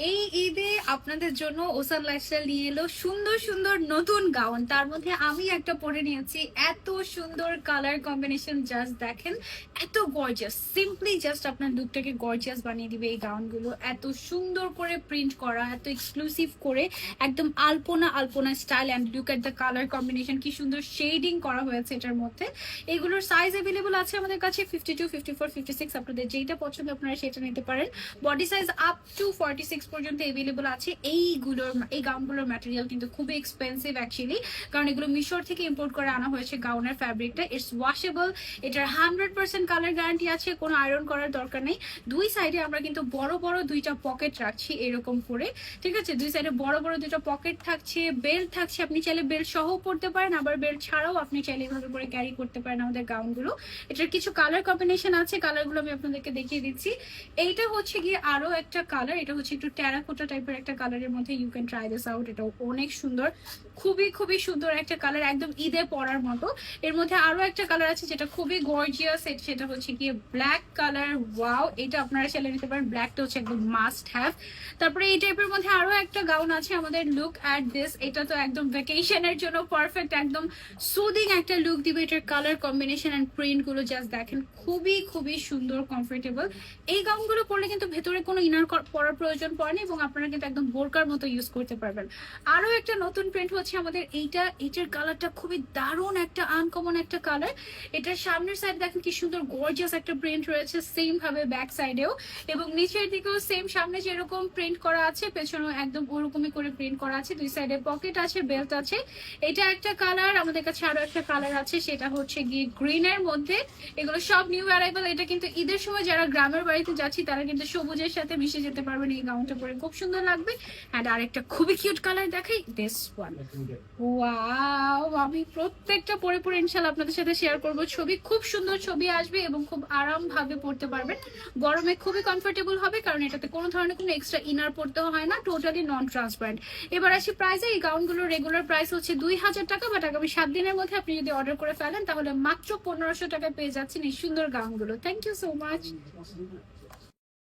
এই ঈদে আপনাদের জন্য ওসান লাইফস্টাইল নিয়ে এলো সুন্দর সুন্দর নতুন গাউন। তার মধ্যে আমি একটা পরে নিয়েছি, এত সুন্দর কালার কম্বিনেশন, জাস্ট দেখেন, এত গর্জিয়াস, সিম্পলি জাস্ট আপনার লুকটাকে গর্জিয়াস বানিয়ে দিবে এই গাউনগুলো। এত সুন্দর করে প্রিন্ট করা, এত এক্সক্লুসিভ করে, একদম আলপনা আলপনা style. And look at the colour combination, কি সুন্দর শেডিং করা হয়েছে এটার মধ্যে। এগুলোর সাইজ অ্যাভেলেবল আছে আমাদের কাছে 52, 54, 56। আপনাদের যেটা পছন্দ আপনারা সেটা নিতে পারেন। বডি সাইজ আপ টু 46 পর্যন্ত এভেলেবল আছে। এই গাউনগুলোর ম্যাটেরিয়াল কিন্তু খুবই এক্সপেন্সিভ অ্যাকচুয়ালি, কারণ এগুলো মিশর থেকে ইম্পোর্ট করে আনা হয়েছে। গাউনের ফ্যাব্রিকটা ইটস ওয়াশেবল, এটার 100% কালার গ্যারান্টি আছে, কোনো আয়রন করার দরকার নেই। দুই সাইডে আমরা কিন্তু বড় বড় দুইটা পকেট রাখছি এরকম করে, ঠিক আছে? দুই সাইডে বড় বড় দুইটা পকেট থাকছে, বেল্ট থাকছে, আপনি চাইলে বেল্ট সহ পড়তে পারেন, আবার বেল্ট ছাড়াও আপনি চাইলে এভাবে করে ক্যারি করতে পারেন আমাদের গাউনগুলো। এটার কিছু কালার কম্বিনেশন আছে, কালারগুলো আমি আপনাদেরকে দেখিয়ে দিচ্ছি। এইটা হচ্ছে গিয়ে আরো একটা কালার, এটা হচ্ছে একটু টেরাকোটা টাইপের একটা কালারের মধ্যে। You can try this out, এটা অনেক সুন্দর, খুবই খুবই সুন্দর একটা কালার, একদম ঈদে পরার মতো। এর মধ্যে আরো একটা কালার আছে যেটা খুবই গর্জিয়াস, সেটা হচ্ছে গিয়ে ব্ল্যাক কালার। ওয়াও, এটা আপনারা চাইলে নিতে পারেন, ব্ল্যাকটা হচ্ছে একদম মাস্ট হ্যাভ। তারপরে এই টাইপের মধ্যে আরো একটা গাউন আছে আমাদের, লুক অ্যাট দিস। এটা তো একদম ভ্যাকেশনের জন্য পারফেক্ট, একদম সুদিং একটা লুক দিবে। এটার কালার কম্বিনেশন এন্ড প্রিন্ট গুলো জাস্ট দেখেন, খুবই খুবই সুন্দর, কমফোর্টেবল। এই গাউনগুলো পরলে কিন্তু ভেতরে কোনো ইনার পরার প্রয়োজন পড়ে না, এবং আপনারা কিন্তু একদম বোরকার মতো ইউজ করতে পারবেন। আরো একটা নতুন প্রিন্ট হচ্ছে আমাদের এইটা। এটার কালারটা খুবই দারুণ, একটা আনকমন একটা কালার। এটার সামনের সাইড দেখেন কি সুন্দর গর্জিয়াস একটা প্রিন্ট রয়েছে, সেম ভাবে ব্যাক সাইডেও, এবং নিচের দিকেও সেম, সামনে যেরকম প্রিন্ট করা আছে পেছনেও একদম ওরকমই করে প্রিন্ট করা আছে। দুই সাইডে পকেট আছে, বেল্ট আছে। এটা একটা কালার। আমাদের কাছে আরো একটা কালার আছে, সেটা হচ্ছে গিয়ে গ্রিনের মধ্যে। এগুলো সব নিউ অ্যারাইভাল। এটা কিন্তু ঈদের সময় যারা গ্রামের বাড়িতে যাচ্ছি তারা কিন্তু সবুজের সাথে মিশে যেতে পারবেন, এই গাউনটা পরে খুব সুন্দর লাগবে। অ্যান্ড আরেকটা খুবই কিউট কালার দেখাই, দিস ওয়ান। ওয়াও, আমি প্রত্যেকটা পরে পরে ইনশাল্লাহ আপনাদের সাথে শেয়ার করবো ছবি। খুব সুন্দর ছবি আসবে এবং খুব আরাম ভাবে পড়তে পারবেন। গরমে খুবই কমফোর্টেবল হবে, কারণ এটাতে কোনো ধরনের কোনো এক্সট্রা ইনার পড়তে হয় না, টোটালি নন ট্রান্সপারেন্ট। এবার আসি প্রাইসে। এই গাউনগুলোর রেগুলার প্রাইস হচ্ছে 2000 টাকা, বাট আগামী 7 দিনের মধ্যে আপনি যদি অর্ডার করে ফেলেন তাহলে মাত্র 1500 টাকায় পেয়ে যাচ্ছেন এই সুন্দর গাউনগুলো। Thank you so much.